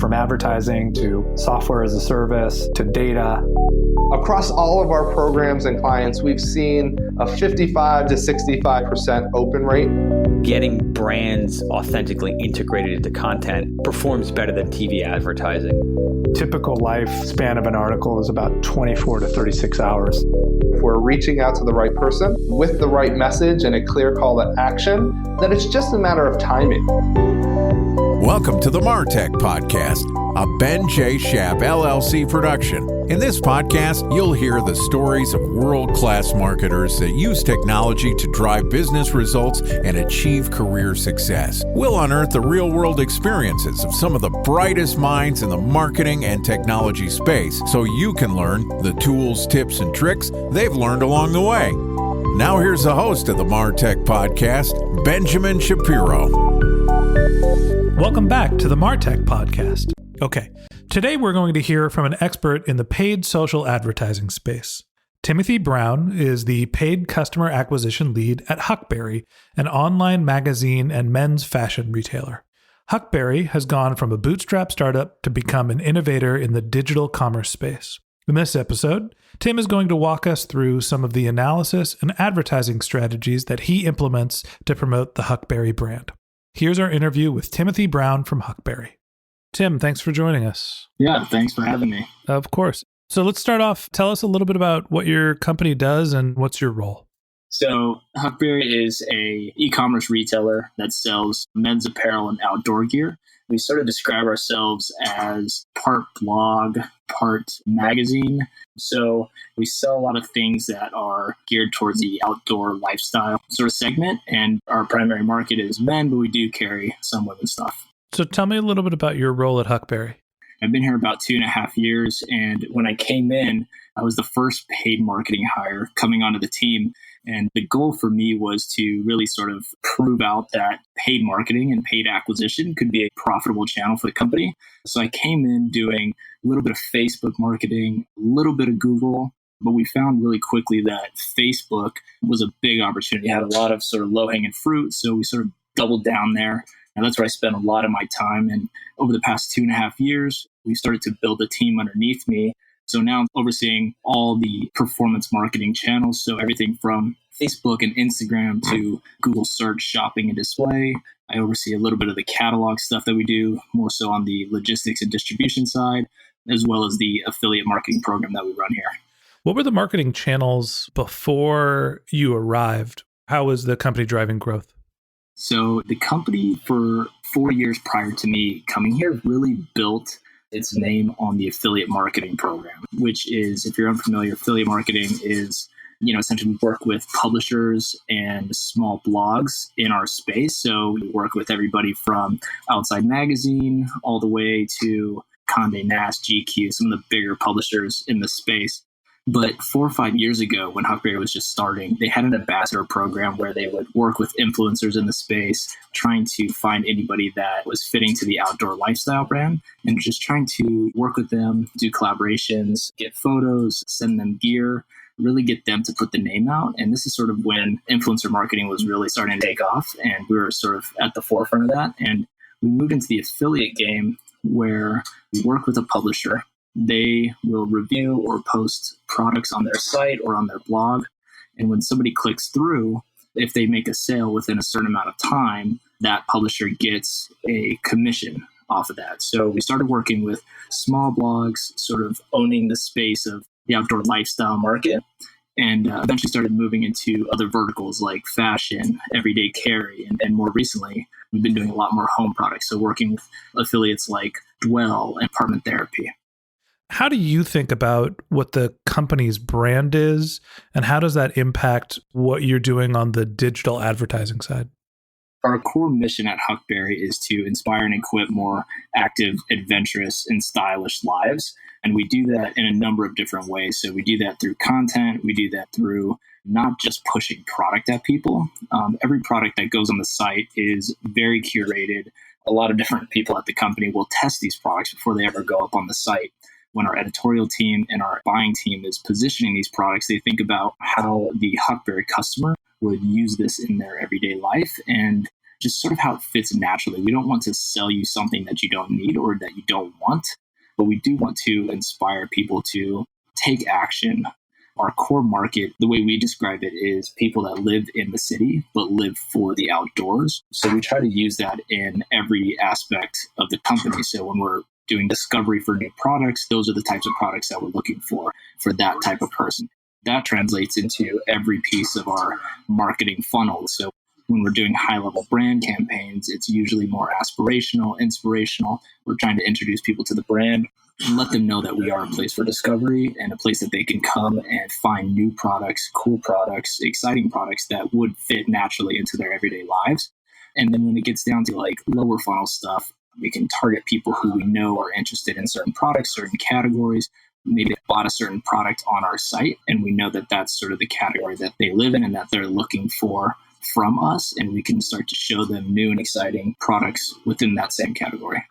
From advertising to software as a service to data. Across all of our programs and clients, we've seen a 55 to 65% open rate. Getting brands authentically integrated into content performs better than TV advertising. Typical lifespan of an article is about 24 to 36 hours. If we're reaching out to the right person with the right message and a clear call to action, then it's just a matter of timing. Welcome to the MarTech Podcast, a Ben J. Schaap LLC production. In this podcast, you'll hear the stories of world-class marketers that use technology to drive business results and achieve career success. We'll unearth the real-world experiences of some of the brightest minds in the marketing and technology space so you can learn the tools, tips, and tricks they've learned along the way. Now here's the host of the MarTech Podcast, Benjamin Shapiro. Welcome back to the MarTech Podcast. Okay, today we're going to hear from an expert in the paid social advertising space. Timothy Brown is the paid customer acquisition lead at Huckberry, an online magazine and men's fashion retailer. Huckberry has gone from a bootstrap startup to become an innovator in the digital commerce space. In this episode, Tim is going to walk us through some of the analysis and advertising strategies that he implements to promote the Huckberry brand. Here's our interview with Timothy Brown from Huckberry. Tim, thanks for joining us. Yeah, thanks for having me. Of course. So let's start off. Tell us a little bit about what your company does and what's your role. So Huckberry is a e-commerce retailer that sells men's apparel and outdoor gear. We sort of describe ourselves as part blog, part magazine. So we sell a lot of things that are geared towards the outdoor lifestyle sort of segment. And our primary market is men, but we do carry some women's stuff. So tell me a little bit about your role at Huckberry. I've been here about 2.5 years. And when I came in, I was the first paid marketing hire coming onto the team. And the goal for me was to really sort of prove out that paid marketing and paid acquisition could be a profitable channel for the company. So I came in doing a little bit of Facebook marketing, a little bit of Google, but we found really quickly that Facebook was a big opportunity. It had a lot of sort of low-hanging fruit. So we sort of doubled down there. And that's where I spent a lot of my time. And over the past 2.5 years, we started to build a team underneath me. So now I'm overseeing all the performance marketing channels. So everything from Facebook and Instagram to Google search, shopping, and display. I oversee a little bit of the catalog stuff that we do, more so on the logistics and distribution side, as well as the affiliate marketing program that we run here. What were the marketing channels before you arrived? How was the company driving growth? So the company for 4 years prior to me coming here really built its name on the affiliate marketing program, which is, if you're unfamiliar, affiliate marketing is, essentially we work with publishers and small blogs in our space. So we work with everybody from Outside Magazine all the way to Condé Nast, GQ, some of the bigger publishers in the space. But 4 or 5 years ago, when Huckberry was just starting, they had an ambassador program where they would work with influencers in the space, trying to find anybody that was fitting to the outdoor lifestyle brand and just trying to work with them, do collaborations, get photos, send them gear, really get them to put the name out. And this is sort of when influencer marketing was really starting to take off. And we were sort of at the forefront of that. And we moved into the affiliate game where we work with a publisher. They will review or post products on their site or on their blog. And when somebody clicks through, if they make a sale within a certain amount of time, that publisher gets a commission off of that. So we started working with small blogs, sort of owning the space of the outdoor lifestyle market, and eventually started moving into other verticals like fashion, everyday carry, and more recently, we've been doing a lot more home products. So working with affiliates like Dwell and Apartment Therapy. How do you think about what the company's brand is, and how does that impact what you're doing on the digital advertising side? Our core mission at Huckberry is to inspire and equip more active, adventurous, and stylish lives. And we do that in a number of different ways. So we do that through content. We do that through not just pushing product at people. Every product that goes on the site is very curated. A lot of different people at the company will test these products before they ever go up on the site. When our editorial team and our buying team is positioning these products, they think about how the Huckberry customer would use this in their everyday life. And just sort of how it fits naturally. We don't want to sell you something that you don't need or that you don't want, but we do want to inspire people to take action. Our core market, the way we describe it, is people that live in the city but live for the outdoors. So we try to use that in every aspect of the company. So when we're doing discovery for new products, those are the types of products that we're looking for that type of person. That translates into every piece of our marketing funnel. So when we're doing high-level brand campaigns, it's usually more aspirational, inspirational. We're trying to introduce people to the brand and let them know that we are a place for discovery and a place that they can come and find new products, cool products, exciting products that would fit naturally into their everyday lives. And then when it gets down to like lower funnel stuff, we can target people who we know are interested in certain products, certain categories. Maybe they bought a certain product on our site, and we know that that's sort of the category that they live in and that they're looking for from us. And we can start to show them new and exciting products within that same category.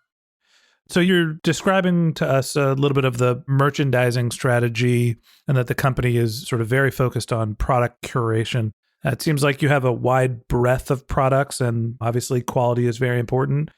So you're describing to us a little bit of the merchandising strategy and that the company is sort of very focused on product curation. It seems like you have a wide breadth of products and obviously quality is very important.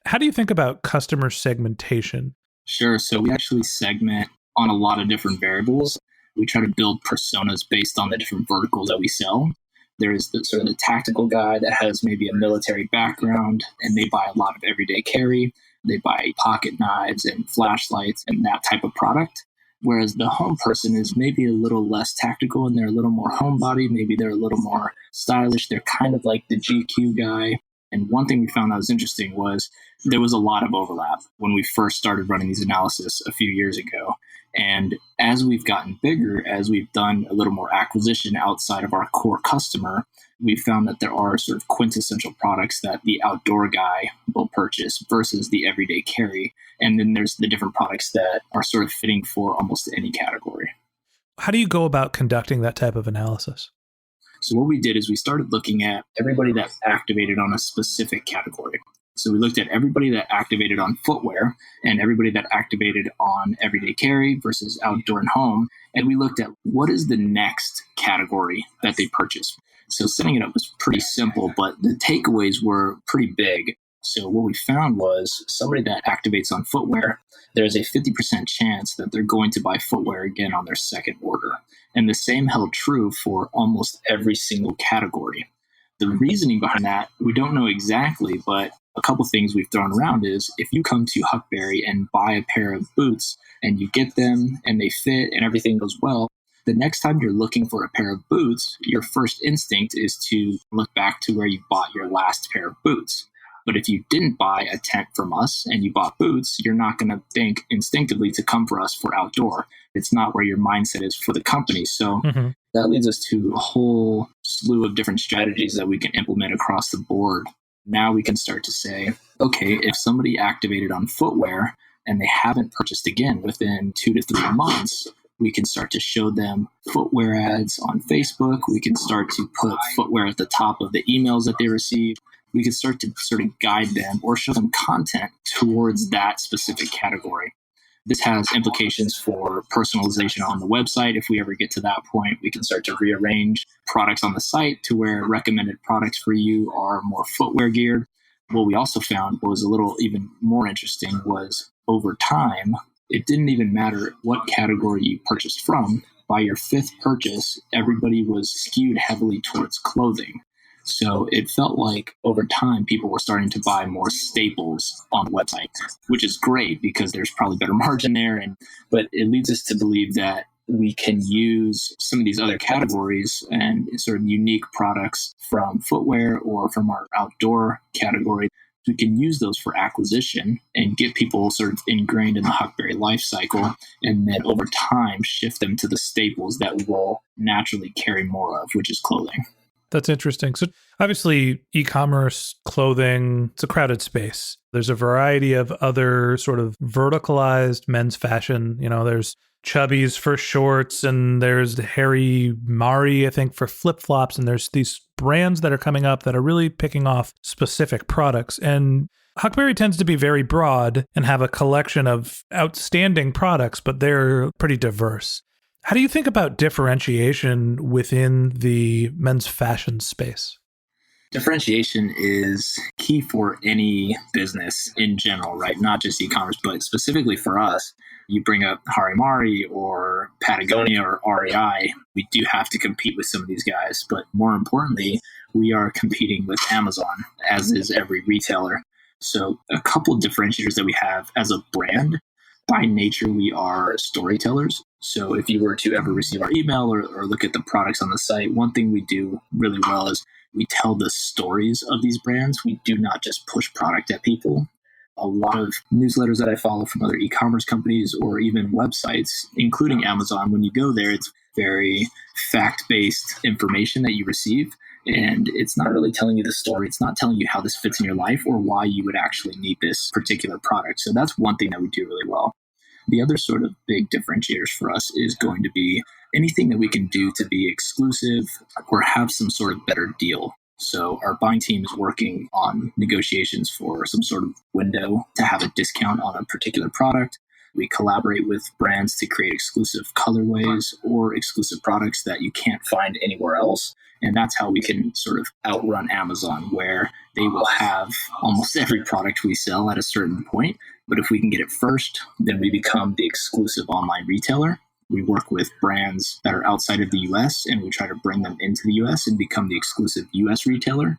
How do you think about customer segmentation? Sure. So we actually segment on a lot of different variables. We try to build personas based on the different verticals that we sell. There's the sort of the tactical guy that has maybe a military background and they buy a lot of everyday carry. They buy pocket knives and flashlights and that type of product. Whereas the home person is maybe a little less tactical and they're a little more homebody. Maybe they're a little more stylish. They're kind of like the GQ guy. And one thing we found that was interesting was there was a lot of overlap when we first started running these analysis a few years ago. And as we've gotten bigger, as we've done a little more acquisition outside of our core customer, we found that there are sort of quintessential products that the outdoor guy will purchase versus the everyday carry. And then there's the different products that are sort of fitting for almost any category. How do you go about conducting that type of analysis? So what we did is we started looking at everybody that activated on a specific category. So we looked at everybody that activated on footwear and everybody that activated on everyday carry versus outdoor and home. And we looked at what is the next category that they purchase. So setting it up was pretty simple, but the takeaways were pretty big. So what we found was somebody that activates on footwear, there's a 50% chance that they're going to buy footwear again on their second order. And the same held true for almost every single category. The reasoning behind that, we don't know exactly, but a couple things we've thrown around is if you come to Huckberry and buy a pair of boots and you get them and they fit and everything goes well, the next time you're looking for a pair of boots, your first instinct is to look back to where you bought your last pair of boots. But if you didn't buy a tent from us and you bought boots, you're not going to think instinctively to come for us for outdoor. It's not where your mindset is for the company. So that leads us to a whole slew of different strategies that we can implement across the board. Now we can start to say, okay, if somebody activated on footwear and they haven't purchased again within 2 to 3 months, we can start to show them footwear ads on Facebook. We can start to put footwear at the top of the emails that they receive. We can start to sort of guide them or show them content towards that specific category. This has implications for personalization on the website. If we ever get to that point, we can start to rearrange products on the site to where recommended products for you are more footwear geared. What we also found was a little even more interesting was over time, it didn't even matter what category you purchased from. By your 5th purchase, everybody was skewed heavily towards clothing. So it felt like over time, people were starting to buy more staples on the website, which is great because there's probably better margin there. But it leads us to believe that we can use some of these other categories and sort of unique products from footwear or from our outdoor category. We can use those for acquisition and get people sort of ingrained in the Huckberry life cycle, and then over time shift them to the staples that we will naturally carry more of, which is clothing. That's interesting. So obviously, e-commerce, clothing, it's a crowded space. There's a variety of other sort of verticalized men's fashion. You know, there's Chubbies for shorts, and there's Harry Mari, I think, for flip-flops. And there's these brands that are coming up that are really picking off specific products. And Huckberry tends to be very broad and have a collection of outstanding products, but they're pretty diverse. How do you think about differentiation within the men's fashion space? Differentiation is key for any business in general, right? Not just e-commerce, but specifically for us. You bring up Harimari or Patagonia or REI, we do have to compete with some of these guys. But more importantly, we are competing with Amazon, as is every retailer. So a couple of differentiators that we have as a brand. By nature, we are storytellers. So if you were to ever receive our email or look at the products on the site, one thing we do really well is we tell the stories of these brands. We do not just push product at people. A lot of newsletters that I follow from other e-commerce companies or even websites, including Amazon, when you go there, it's very fact-based information that you receive. And it's not really telling you the story. It's not telling you how this fits in your life or why you would actually need this particular product. So that's one thing that we do really well. The other sort of big differentiators for us is going to be anything that we can do to be exclusive or have some sort of better deal. So our buying team is working on negotiations for some sort of window to have a discount on a particular product. We collaborate with brands to create exclusive colorways or exclusive products that you can't find anywhere else. And that's how we can sort of outrun Amazon, where they will have almost every product we sell at a certain point. But if we can get it first, then we become the exclusive online retailer. We work with brands that are outside of the US and we try to bring them into the US and become the exclusive US retailer.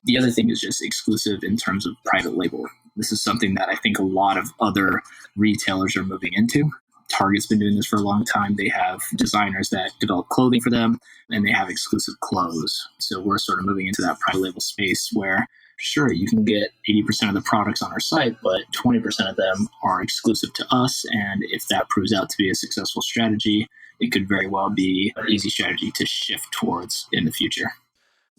The other thing is just exclusive in terms of private label. This is something that I think a lot of other retailers are moving into. Target's been doing this for a long time. They have designers that develop clothing for them, and they have exclusive clothes. So we're sort of moving into that private label space where, sure, you can get 80% of the products on our site, but 20% of them are exclusive to us. And if that proves out to be a successful strategy, it could very well be an easy strategy to shift towards in the future.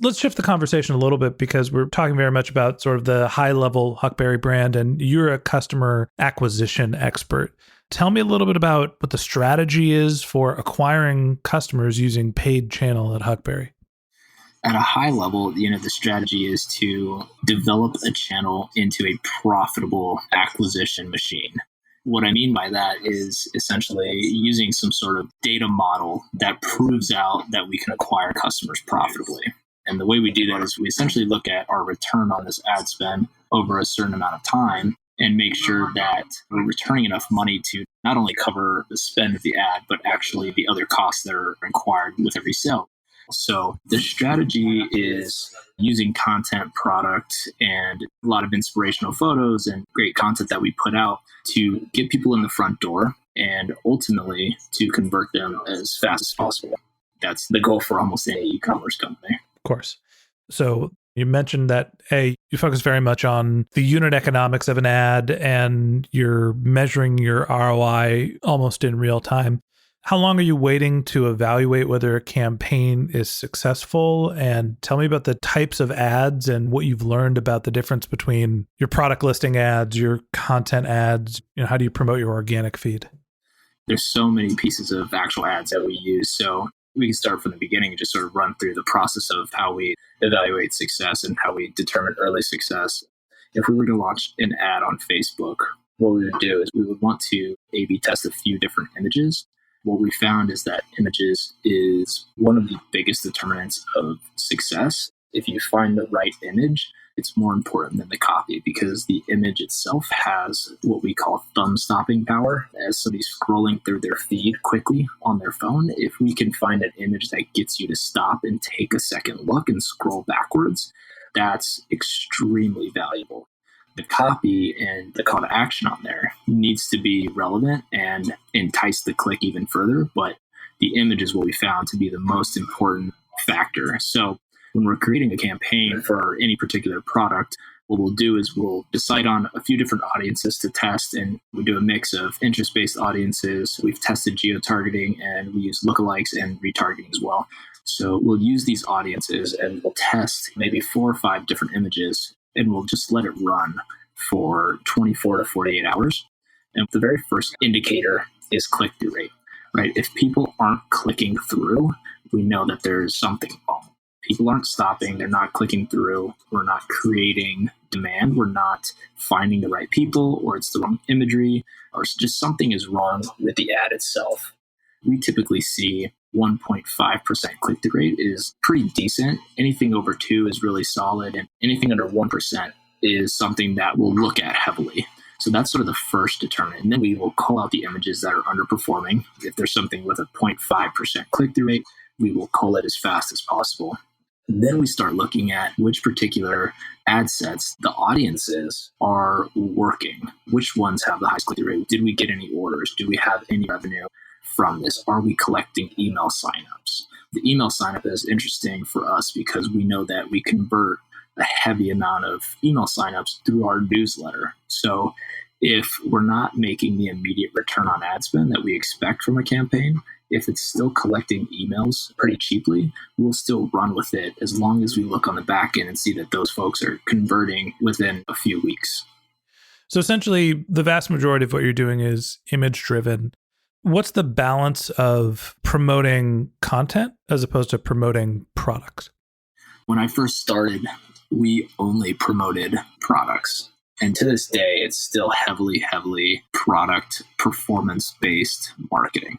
Let's shift the conversation a little bit because we're talking very much about sort of the high-level Huckberry brand, and you're a customer acquisition expert. Tell me a little bit about what the strategy is for acquiring customers using paid channel at Huckberry. At a high level, the strategy is to develop a channel into a profitable acquisition machine. What I mean by that is essentially using some sort of data model that proves out that we can acquire customers profitably. And the way we do that is we essentially look at our return on this ad spend over a certain amount of time and make sure that we're returning enough money to not only cover the spend of the ad, but actually the other costs that are required with every sale. So the strategy is using content, product, and a lot of inspirational photos and great content that we put out to get people in the front door and ultimately to convert them as fast as possible. That's the goal for almost any e-commerce company. Of course. So you mentioned that, you focus very much on the unit economics of an ad and you're measuring your ROI almost in real time. How long are you waiting to evaluate whether a campaign is successful? And tell me about the types of ads and what you've learned about the difference between your product listing ads, your content ads. How do you promote your organic feed? There's so many pieces of actual ads that we use. So we can start from the beginning and just sort of run through the process of how we evaluate success and how we determine early success. If we were to launch an ad on Facebook, what we would do is we would want to A/B test a few different images. What we found is that images is one of the biggest determinants of success. If you find the right image, it's more important than the copy because the image itself has what we call thumb stopping power. As somebody's scrolling through their feed quickly on their phone, if we can find an image that gets you to stop and take a second look and scroll backwards, that's extremely valuable. The copy and the call to action on there needs to be relevant and entice the click even further, but the image is what we found to be the most important factor. So when we're creating a campaign for any particular product, what we'll do is we'll decide on a few different audiences to test, and we do a mix of interest-based audiences. We've tested geo-targeting, and we use lookalikes and retargeting as well. So we'll use these audiences, and we'll test maybe 4 or 5 different images, and we'll just let it run for 24 to 48 hours. And the very first indicator is click-through rate, right? If people aren't clicking through, we know that there's something wrong. People aren't stopping. They're not clicking through. We're not creating demand. We're not finding the right people, or it's the wrong imagery, or just something is wrong with the ad itself. We typically see 1.5% click-through rate is pretty decent. Anything over 2 is really solid, and anything under 1% is something that we'll look at heavily. So that's sort of the first determinant. And then we will call out the images that are underperforming. If there's something with a 0.5% click-through rate, we will cull it as fast as possible. And then we start looking at which particular ad sets the audiences are working. Which ones have the highest click-through rate? Did we get any orders? Do we have any revenue from this? Are we collecting email signups? The email signup is interesting for us because we know that we convert a heavy amount of email signups through our newsletter. So if we're not making the immediate return on ad spend that we expect from a campaign, if it's still collecting emails pretty cheaply, we'll still run with it as long as we look on the back end and see that those folks are converting within a few weeks. So essentially, the vast majority of what you're doing is image driven. What's the balance of promoting content as opposed to promoting products? When I first started, we only promoted products. And to this day, it's still heavily product performance-based marketing.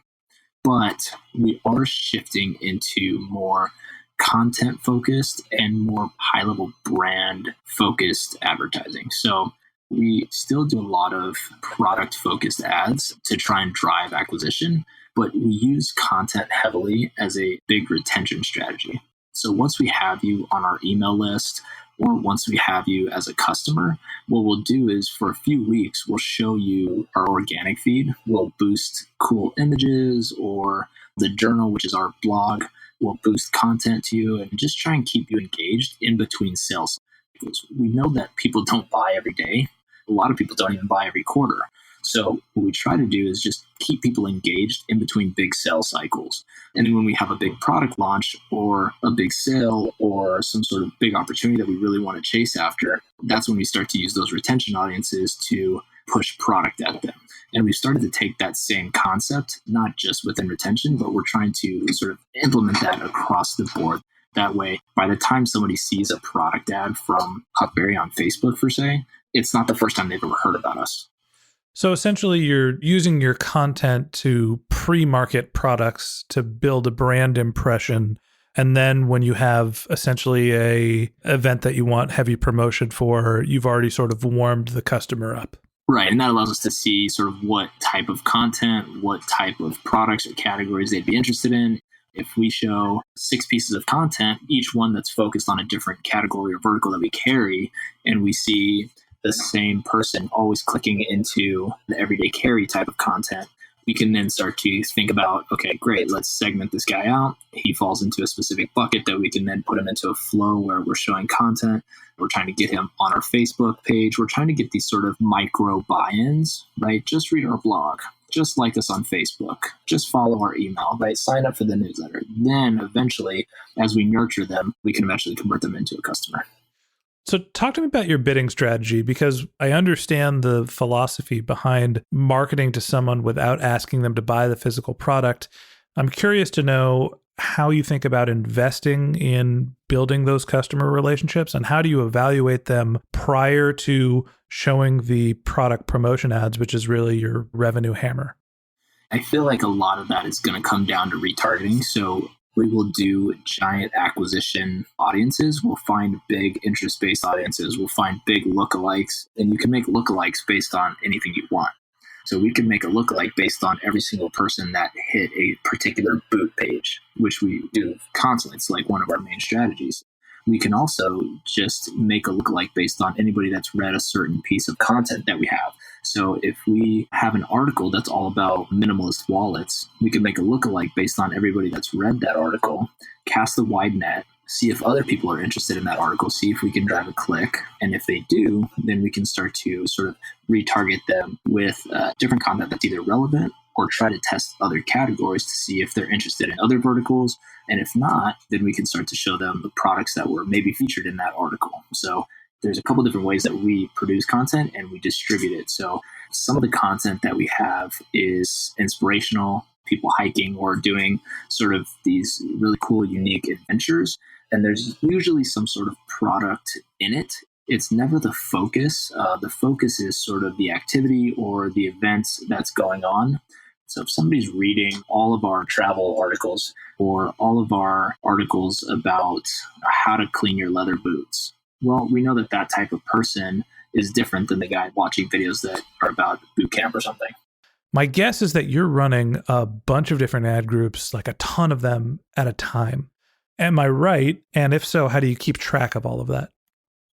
But we are shifting into more content-focused and more high-level brand-focused advertising. So we still do a lot of product-focused ads to try and drive acquisition, but we use content heavily as a big retention strategy. So once we have you on our email list, or once we have you as a customer, what we'll do is for a few weeks, we'll show you our organic feed. We'll boost cool images, or the journal, which is our blog. We'll boost content to you and just try and keep you engaged in between sales cycles. We know that people don't buy every day. A lot of people don't even buy every quarter. So what we try to do is just keep people engaged in between big sales cycles. And then when we have a big product launch or a big sale or some sort of big opportunity that we really want to chase after, that's when we start to use those retention audiences to push product at them. And we've started to take that same concept, not just within retention, but we're trying to sort of implement that across the board. That way, by the time somebody sees a product ad from Huckberry on Facebook, per se, it's not the first time they've ever heard about us. So essentially, you're using your content to pre-market products to build a brand impression. And then when you have essentially a event that you want heavy promotion for, you've already sort of warmed the customer up. Right. And that allows us to see sort of what type of content, what type of products or categories they'd be interested in. If we show 6 pieces of content, each one that's focused on a different category or vertical that we carry, and we see the same person always clicking into the everyday carry type of content, we can then start to think about, okay, great, let's segment this guy out. He falls into a specific bucket that we can then put him into a flow where we're showing content. We're trying to get him on our Facebook page. We're trying to get these sort of micro buy-ins, right? Just read our blog. Just like us on Facebook. Just follow our email, right? Sign up for the newsletter. Then eventually, as we nurture them, we can eventually convert them into a customer. So talk to me about your bidding strategy, because I understand the philosophy behind marketing to someone without asking them to buy the physical product. I'm curious to know how you think about investing in building those customer relationships, and how do you evaluate them prior to showing the product promotion ads, which is really your revenue hammer? I feel like a lot of that is going to come down to retargeting. So we will do giant acquisition audiences. We'll find big interest-based audiences. We'll find big lookalikes. And you can make lookalikes based on anything you want. So we can make a lookalike based on every single person that hit a particular boot page, which we do constantly. It's like one of our main strategies. We can also just make a lookalike based on anybody that's read a certain piece of content that we have. So if we have an article that's all about minimalist wallets, we can make a lookalike based on everybody that's read that article, cast a wide net, see if other people are interested in that article, see if we can drive a click. And if they do, then we can start to sort of retarget them with different content that's either relevant, or try to test other categories to see if they're interested in other verticals. And if not, then we can start to show them the products that were maybe featured in that article. So there's a couple different ways that we produce content and we distribute it. So some of the content that we have is inspirational, people hiking or doing sort of these really cool, unique adventures. And there's usually some sort of product in it. It's never the focus. The focus is sort of the activity or the events that's going on. So if somebody's reading all of our travel articles or all of our articles about how to clean your leather boots, well, we know that that type of person is different than the guy watching videos that are about boot camp or something. My guess is that you're running a bunch of different ad groups, like a ton of them at a time. Am I right? And if so, how do you keep track of all of that?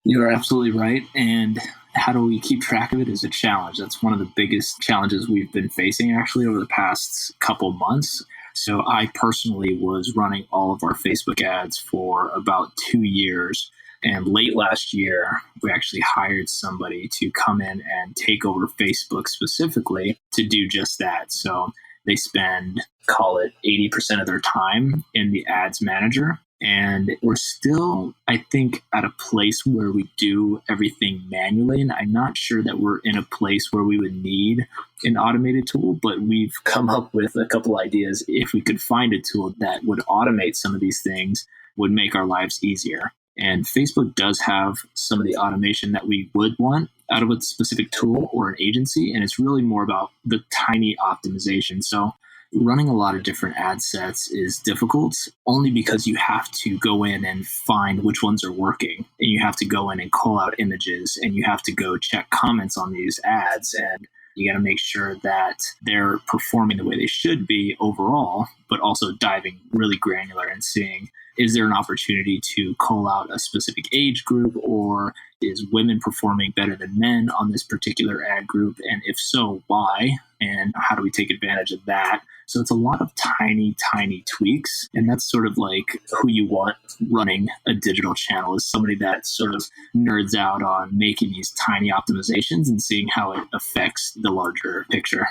You are absolutely right. And how do we keep track of it is a challenge. That's one of the biggest challenges we've been facing actually over the past couple months. So I personally was running all of our Facebook ads for about 2 years. And late last year, we actually hired somebody to come in and take over Facebook specifically to do just that. So they spend, call it 80% of their time in the ads manager. And we're still, I think, at a place where we do everything manually. And I'm not sure that we're in a place where we would need an automated tool, but we've come up with a couple ideas. If we could find a tool that would automate some of these things, would make our lives easier. And Facebook does have some of the automation that we would want out of a specific tool or an agency. And it's really more about the tiny optimization. So running a lot of different ad sets is difficult only because you have to go in and find which ones are working. And you have to go in and call out images, and you have to go check comments on these ads. And you got to make sure that they're performing the way they should be overall, but also diving really granular and seeing, is there an opportunity to call out a specific age group, or is women performing better than men on this particular ad group? And if so, why? And how do we take advantage of that? So it's a lot of tiny, tiny tweaks. And that's sort of like who you want running a digital channel, is somebody that sort of nerds out on making these tiny optimizations and seeing how it affects the larger picture.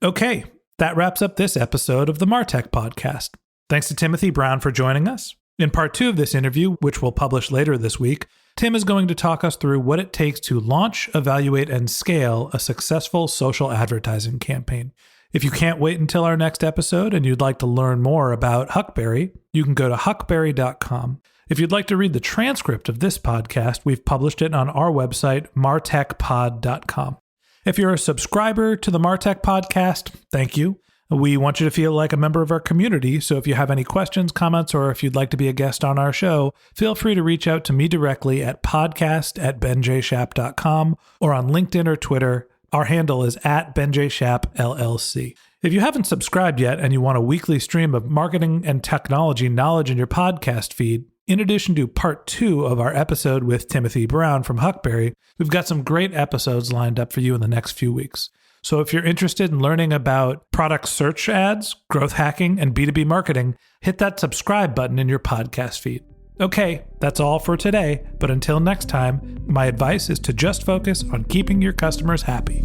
Okay, that wraps up this episode of the MarTech Podcast. Thanks to Timothy Brown for joining us. In part 2 of this interview, which we'll publish later this week, Tim is going to talk us through what it takes to launch, evaluate, and scale a successful social advertising campaign. If you can't wait until our next episode and you'd like to learn more about Huckberry, you can go to huckberry.com. If you'd like to read the transcript of this podcast, we've published it on our website, martechpod.com. If you're a subscriber to the MarTech Podcast, thank you. We want you to feel like a member of our community, so if you have any questions, comments, or if you'd like to be a guest on our show, feel free to reach out to me directly at podcast@benjshap.com or on LinkedIn or Twitter. Our handle is @benjshapllc. If you haven't subscribed yet and you want a weekly stream of marketing and technology knowledge in your podcast feed, in addition to part 2 of our episode with Timothy Brown from Huckberry, we've got some great episodes lined up for you in the next few weeks. So if you're interested in learning about product search ads, growth hacking, and B2B marketing, hit that subscribe button in your podcast feed. Okay, that's all for today, but until next time, my advice is to just focus on keeping your customers happy.